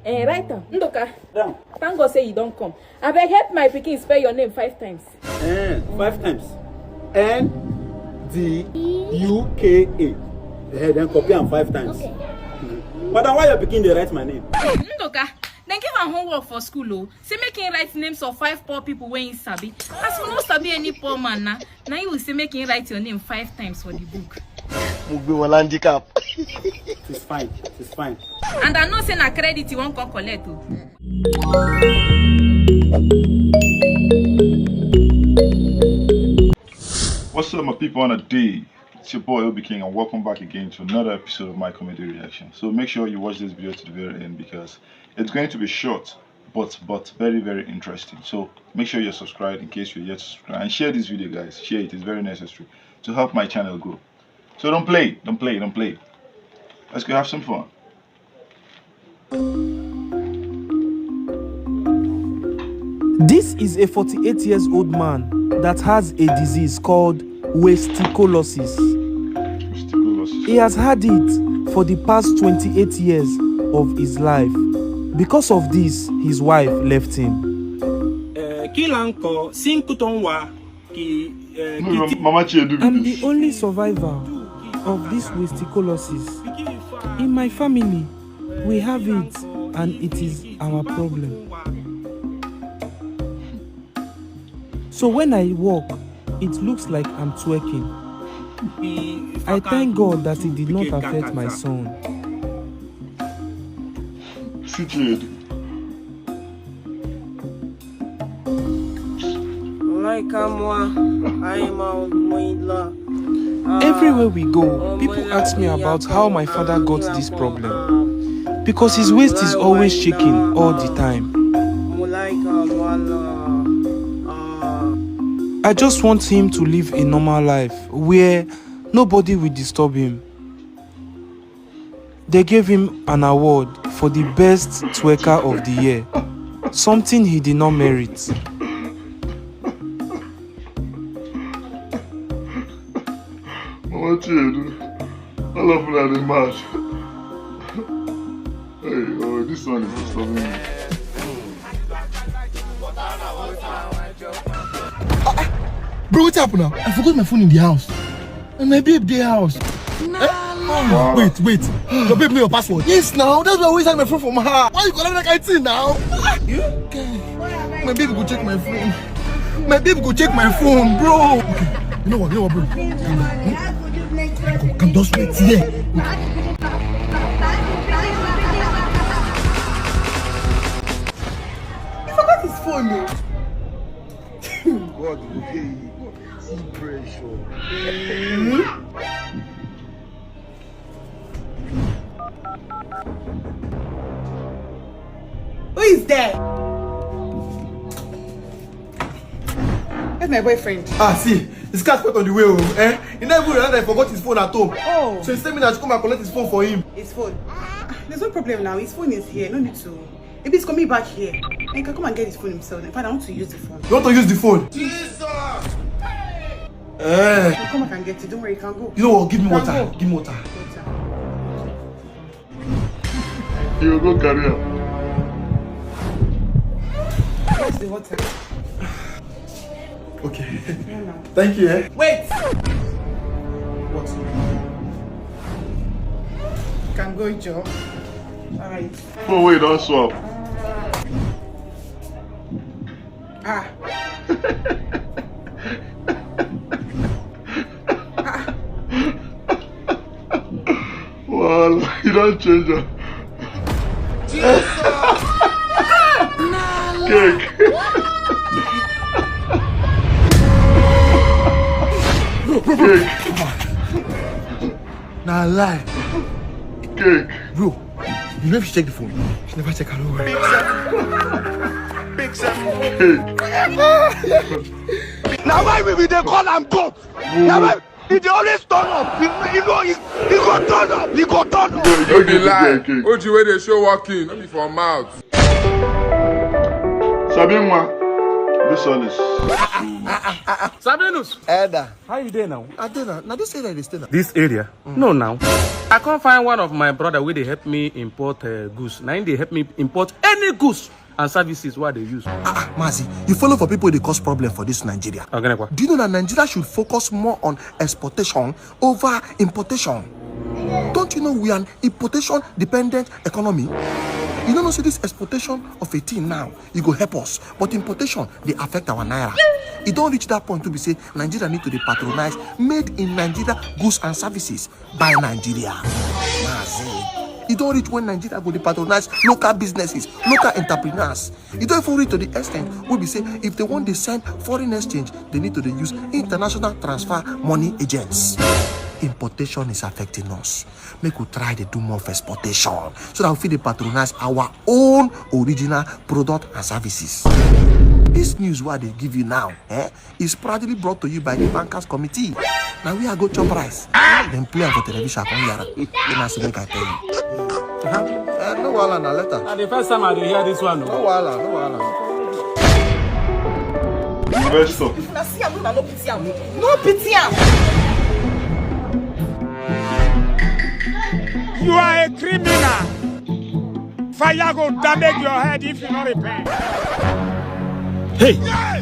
Right now, Nduka. Down. Thank God say you don't come. I beg help my pikin spell your name 5 times. 5 times. Nduka. Then copy am 5 times. Okay. Madam, why you begin to write my name? Nduka, then give am homework for school, oh. Say make him write names of 5 poor people when he sabi. As we no sabi any poor man now you will say make him write your name 5 times for the book. handicap. It's fine. It's fine. And I know say na credit you won't come collect, oh. What's up, my people on a day? It's your boy OBIKING, and welcome back again to another episode of my comedy reaction. So make sure you watch this video to the very end because it's going to be short but very, very interesting. So make sure you're subscribed in case you're yet to subscribe, and share this video, guys. Share it, it's very necessary to help my channel grow. So don't play. Let's go have some fun. This is a 48-year-old man that has a disease called wasticulosis. He has had it for the past 28 years of his life. Because of this, his wife left him. I'm the only survivor of this wasticulosis. In my family, we have it and it is our problem. So when I walk, it looks like I'm twerking. I thank God that it did not affect my son. Chinedu. Everywhere we go, people ask me about how my father got this problem. Because his waist is always shaking all the time. I just want him to live a normal life where nobody will disturb him. They gave him an award for the best twerker of the year, something he did not merit. Mama Chinedu, I love that in March. Hey, oh, this one is disturbing me. Bro, what's happened now? I forgot my phone in the house. And my babe their house. Wow. Wait. Your babe know your password? Yes, now. That's why I always have my phone from her. Why you calling that kind of thing now? You? Okay. My baby go check my phone. My baby go check my phone, bro. Okay. You know what, bro? Come, just wait here. He forgot his phone, though. God, hey, see pressure. Who is there? That's my boyfriend. See, his car's put on the way, He never realized I forgot his phone at home. Oh. So he said me that I should come and collect his phone for him. His phone? There's no problem now. His phone is here. No need to. Maybe he's coming back here. And he can come and get his phone himself. In fact, I want to use the phone. You want to use the phone? Jesus! He'll come back and get it. Don't worry, you can go. You know what? Give me water. Go. Give me water. You will go carry her. Where's the water? Okay. Thank you, Wait! What? You can go, Joe. Alright. Oh, wait, don't swap. Well, you don't change her. Cake. Cake. Nah, lie. Cake. Bro, you know if you check the phone, you never check her over. Cake. Now why we they call am God? Now why he always turn up? He go turn up. He go turn up. Don't be lie. Oji wey dey show walking, no be for mouth. Sabinus, This one is. Sabinus, Elder. how you doing now? I did now. Now this area is still now. This area? No, now. I can't find one of my brother where they help me import goods. Now they help me import any goods and services what they use. Mazi, you follow for people they cause problem for this Nigeria. Okay, Do you know that Nigeria should focus more on exportation over importation? Don't you know we are an importation dependent economy? You don't know, see this exportation of a thing now, it go help us. But importation, they affect our naira. It don't reach that point to be say Nigeria need to be patronized, made in Nigeria goods and services by Nigeria. It don't reach when Nigeria go to patronize local businesses, local entrepreneurs. It don't even reach to the extent where we say if they want to send foreign exchange, they need to use international transfer money agents. Importation is affecting us. Make we try to do more of exportation so that we fit patronize our own original product and services. This news what they give you now is proudly brought to you by the Bankers Committee. Now we are go chop rice. Then play on for television. Then I say make I tell you. No wala na later. The first time I hear this one. No wala, no wala. Investor. No pity am. You are a criminal. Fire go damage your head if you not repent. Hey,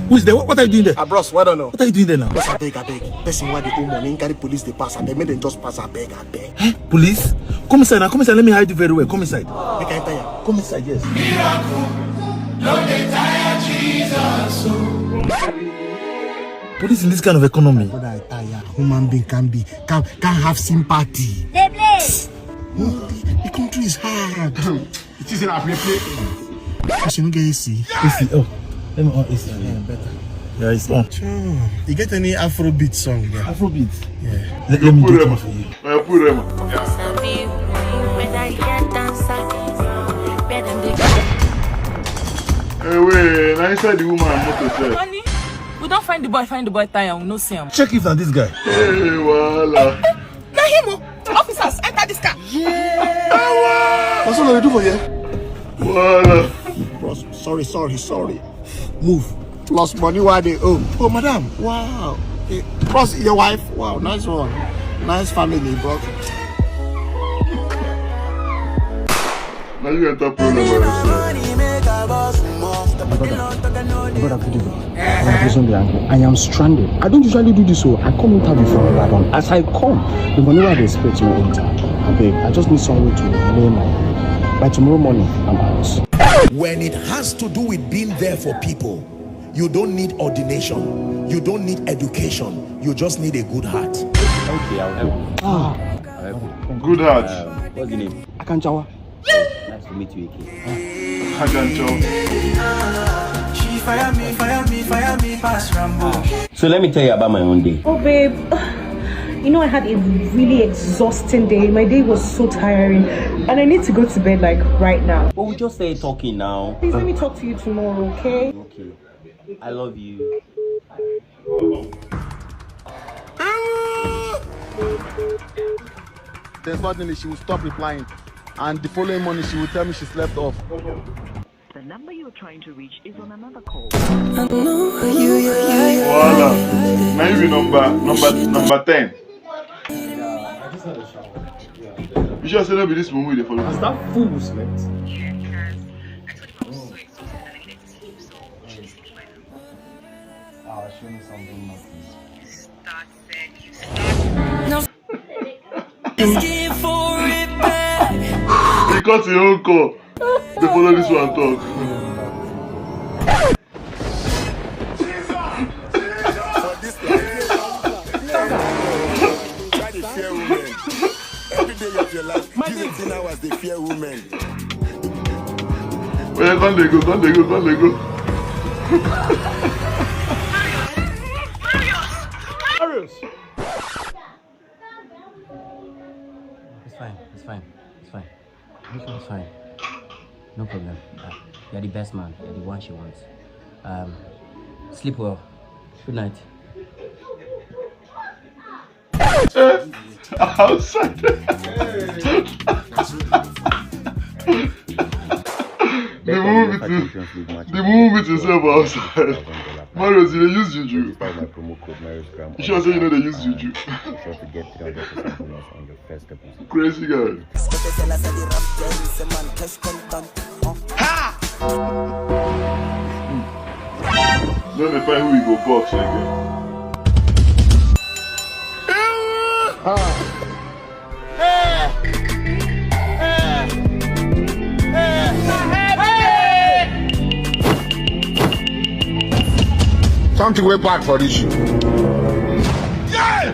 who's there? What are you doing there? Bros, what don't know? What are you doing there now? Bros, I beg. Person why they owe money, carry police they pass and they made them just pass. I beg. Police? Come inside now. Come inside. Let me hide you very well. Come inside. Make I tell you. Come inside. Yes. Police in this kind of economy. What I tire, human being can have sympathy. The country is hard. It isn't a play. I should get AC. AC. Oh, let me on AC. Yeah, better. Yeah, it's on. You get any Afrobeat song there? Afrobeat. Yeah. Let me do it for you. Put them. Hey, wait. Now inside the woman motor. Honey, we don't find the boy tire. We no see him. Check if that this guy. Hey, voila. Now him. Officers, enter this car. What's all you do for you? Voila. Bros, sorry. Move. Plus money why they owe. Oh, madam. Wow. Plus your wife. Wow, nice one. Nice family, bro. Now you enter problem by yourself. Brother, good evening. I am stranded. I don't usually do this, so I come interview from Ibadan. As I come, the money I expect to enter. I just need somewhere to lay my head. By tomorrow morning, I'm out. When it has to do with being there for people, you don't need ordination, you don't need education, you just need a good heart. Okay, I'll help. Good heart. What's the name? Akanchawa. Nice to meet you again. So let me tell you about my own day. Oh babe, you know I had a really exhausting day. My day was so tiring and I need to go to bed like right now. But we just started talking now. Please let me talk to you tomorrow, okay? Okay. I love you. Then suddenly she will stop replying. And the following morning she will tell me she slept off. The number you're trying to reach is on another call. Voila. Maybe number 10. You should say that be this movie they follow. Is that fool who slept? I'll show you something more. He cut your own call. They follow this one talk. Try to fear women. Every day of your life, give 18 hours they fear women. Well, come they go. It's fine. It's fine. No problem. You're the best man. You're the one she wants. Sleep well. Good night. Outside. The movie itself outside. Marius, you use juju. Use my promo code MariusGram. You sure say you know they use juju? Be sure to get 300% bonus on your first deposit. Crazy guy. Ha! Then they find who we go box again. Something way bad for this shit. Yeah!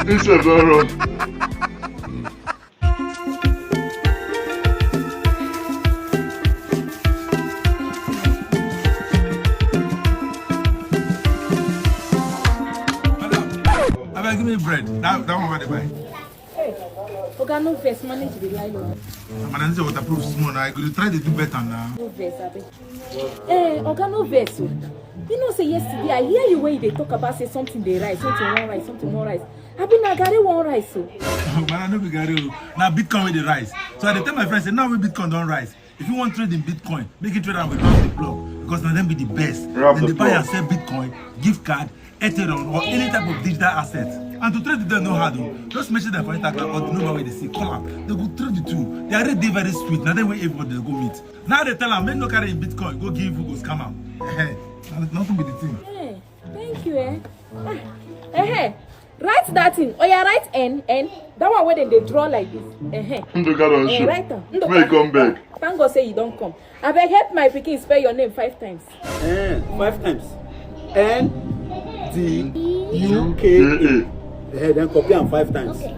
It's a run. Give me bread. That one what they buy. Hey, Oga, no verse, manage the line. Man, this is waterproof small. I could try to do better now. No verse, Abi. Eh, Oga, no verse. You know, say yesterday, I hear you when they talk about say something they rice, something one rice, something more rice. Abi na gari one rice. Man, I know we gari. Now Bitcoin with the rice. So I tell my friends, say now we Bitcoin don't rise. If you want to trade in Bitcoin, make it trade with the plug because now them be the best. Then they buy and sell Bitcoin, gift card, Ethereum, or any type of digital asset. And to trade with them no hard though. Just mention them for Instagram or the number where they see. Call them. They go trade the two. They are already very sweet. Now they wait everybody to go meet. Now they tell them, make no carry in Bitcoin. Go give who go scam them. Nothing be the thing. Hey, thank you, Hey, write that thing. Oh yeah, write N. That one where they draw like this. Nduka don't show. Write down. May come back. Thank God say you don't come. I beg help my pikin spell your name 5 times. 5 times. Nduka. Then copy am 5 times. Okay.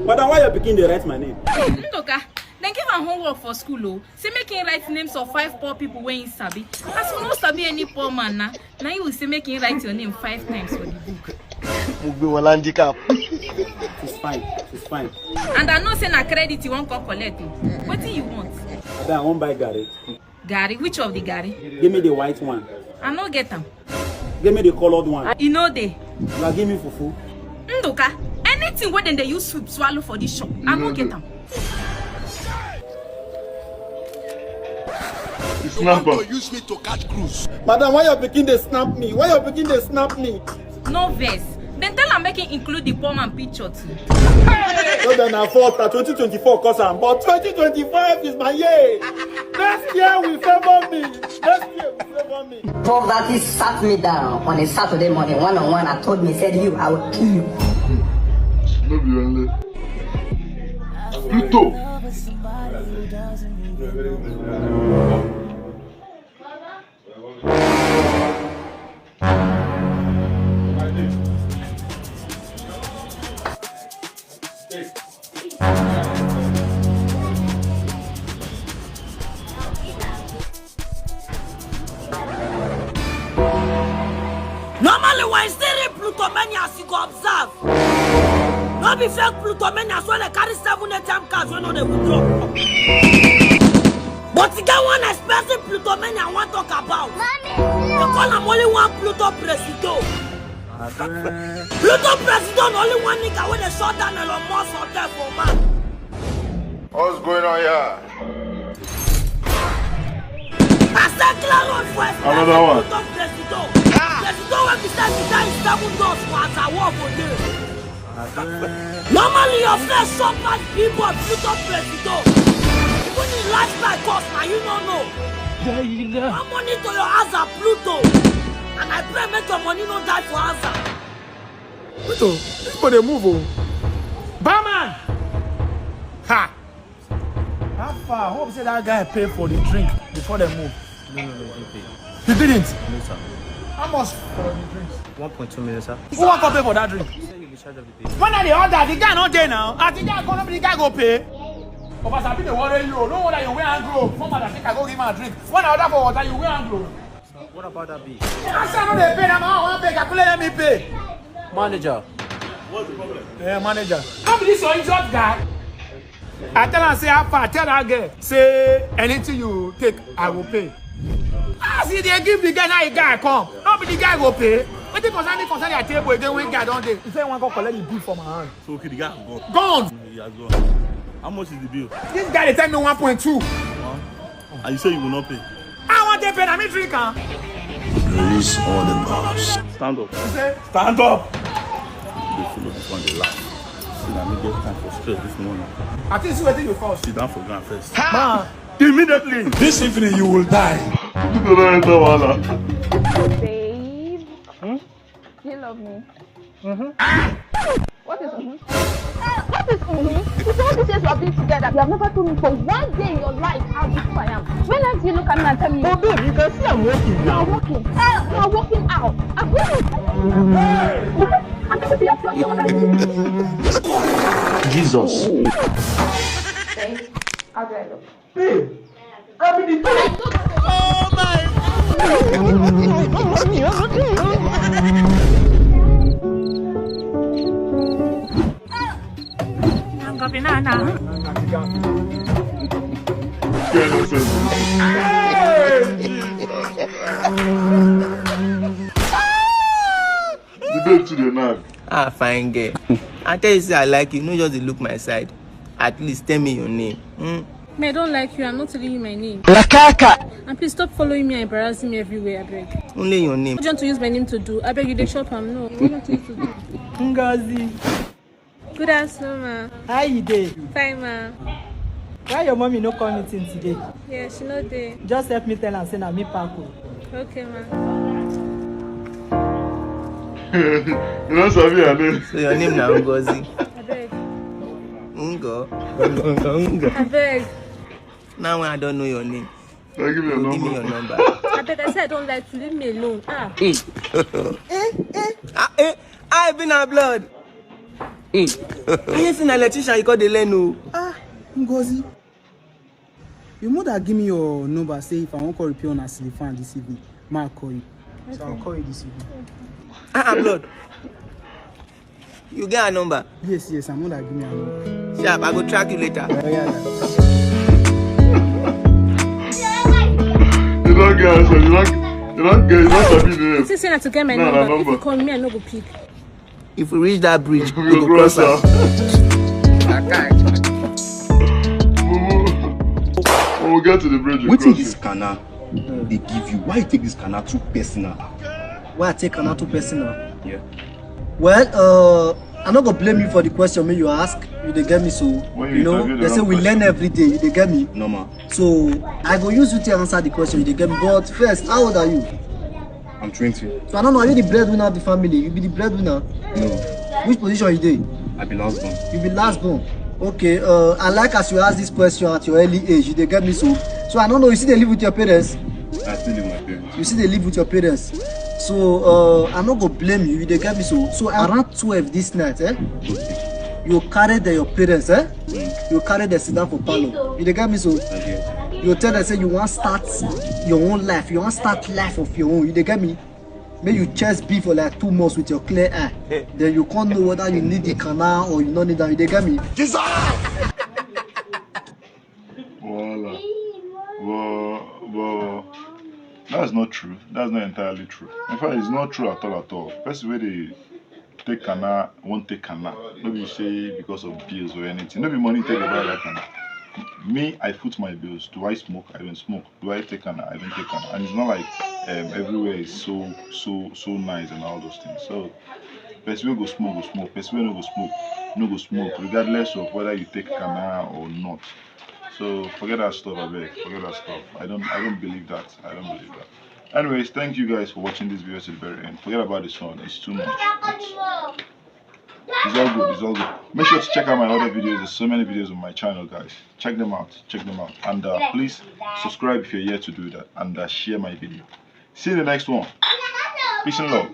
But why you begin to write my name? Nduka, then give am homework for school. Oh. Say make him write names of 5 poor people when in sabi. As you no sabi any poor man now you will say make him write your name 5 times for the book. It's fine. And I know say na credit you won't go collect. What do you want? Then I won't buy Gary. Gary? Which of the Gary? Give me the white one. I no get them. Give me the colored one. You know they. Now give me fufu. Nduka, anything where they use soup swallow for this shop, I no get them. To use me to catch cruise. Madam, why you begin to snap me? No verse. Then tell her make it include the poor man picture too. So then I thought that 2024 cause am, but 2025 is my year. Next year will favor me. Poverty sat me down on a Saturday morning, one-on-one, and told me, said, I will kill you. No be only. Pluto. Normally, when you see Pluto manias, you go observe. No be fake Pluto manias when they carry 7 ATM cards when they withdraw. But you get one expensive Pluto mania I want to talk about. They call him only one Pluto President. Pluto President only one nigga when they shut down Elon Musk hotel for man. What's going on here? I said clear road for another one. Pluto President. President when we start to die 7 doors for us I walk on there. Normally your flesh shop bad people of Pluto President. Even in lifestyle cost now you don't know. More money to your house at Pluto. And I pray make your money not die for answer. Pluto, this for the move. Barman! Ha! How far? I hope say that guy pay for the drink before they move. No, he didn't pay. He didn't? No, sir. How much for the drinks? 1.2 million, sir. Who want to pay for that drink? He said you'll be charged of the pay. When are the order? The guy not there now. I think the guy go pay. But I be the worry you. No wonder you wear and grow. Mama, I think I go give him a drink. When I order for water, you wear and grow. What about that bill? I said no they pay. Now I want to pay. Calculate me pay. Manager. What's the problem? Yeah, manager. Come this your injured guy. I tell her say how far. Tell that girl say anything you take, I will pay. Ah, see they give the guy now the guy come. Not be the guy go pay. What the concern your table again when guy don't dey. He say one go collect the bill from my hand. So okay, the guy has gone. Gone. He has gone. How much is the bill? This guy they tell me 1.2. And you say you will not pay. I want to pay. I'm in drink. Release all the powers. Stand up. Stand up! They follow this one, they laugh. See, I need get time for stress this morning. I think it's waiting you first. Sit down for ground first. Ma. Immediately! This evening you will die. Babe. You love me. What is What is It's all these years we have been together. You have never told me for one day in your life how beautiful I am. When else you look at me and tell me? Oh, babe, you can see I'm working now. You are working. You are working out. I'm Jesus. Babe, how do I look? Babe, I'm in the bed. Oh my Banana. The babe to the knife. Ah, fine girl. I tell you, say I like you. No, just dey look my side. At least tell me your name. Me, I don't like you. I'm not telling you my name. Lakaka. And please stop following me and embarrassing me everywhere, I beg. Only your name. What do you want to use my name to do? I beg you, they shop. I'm no. What do you want to use to do? Ngozi. Good afternoon, ma. How you dey? Fine, ma. Why your mommy no come meeting today? Yeah, she no dey. Just help me tell her say na me pack o. Okay, ma. You know Sabi her name. So your name now Ngozi. I beg. Ngo. I beg. Now when I don't know your name. Give me your number. Give me your number. I beg. I said I don't like you. Leave me alone. I been a blood. You seen an electrician you call the Leno. Ngozi. Your mother give me your number. Say if I won't call repair on a silly fan this evening, I'll call you. Okay. So I'll call you this evening. Blood. You get a number? Yes, her mother give me a number. Sharp, I go track you later. You don't get answer. You don't Sabi the name. Say that to get my number. If you call me, I no go pick. If we reach that bridge, we go cross her. We'll get to the bridge. What is this canal they give you? Why you take this canal too personal? Why I take canal too personal? Yeah. Well, I'm not gonna blame you for the question me you ask. You they get me so you know they say we learn every day. You they get me. Normal. So I go use you to answer the question. You they get me. But first, how old are you? I'm 20. So I don't know. Are you the breadwinner of the family? You be the breadwinner. No. Which position you dey? I be last born. You be last born. Okay. I like as you ask this question at your early age. You they get me so. So I don't know. You see they live with your parents. I still live with my parents. You see they live with your parents. So I'm not gonna blame you. They get me so. So around 12 this night, you carry your parents, You carry the sit down for Balo. You they get me so. Okay. You tell them say you want to start your own life. You want to start life of your own. You they get me. May you chest beef for like 2 months with your clear eye. Then you can't know whether you need the canal or you don't need that. You they get me. Voila. Well, that's not true. That's not entirely true. In fact, it's not true at all. First way they take canal, won't take canal. Nobody say because of bills or anything. Nobody money take about that canal. Me, I foot my bills. Do I smoke? I don't smoke. Do I take canal? I don't take canal. And it's not like everywhere is so nice and all those things. So first way go smoke. First way no go smoke, regardless of whether you take canal or not. So forget that stuff, I beg. Forget that stuff. I don't believe that. Anyways, thank you guys for watching this video to the very end. Forget about this one. It's too much. It's all good. Make sure to check out my other videos. There's so many videos on my channel, guys. Check them out. And please subscribe if you're yet to do that. And share my video. See you in the next one. Peace and love.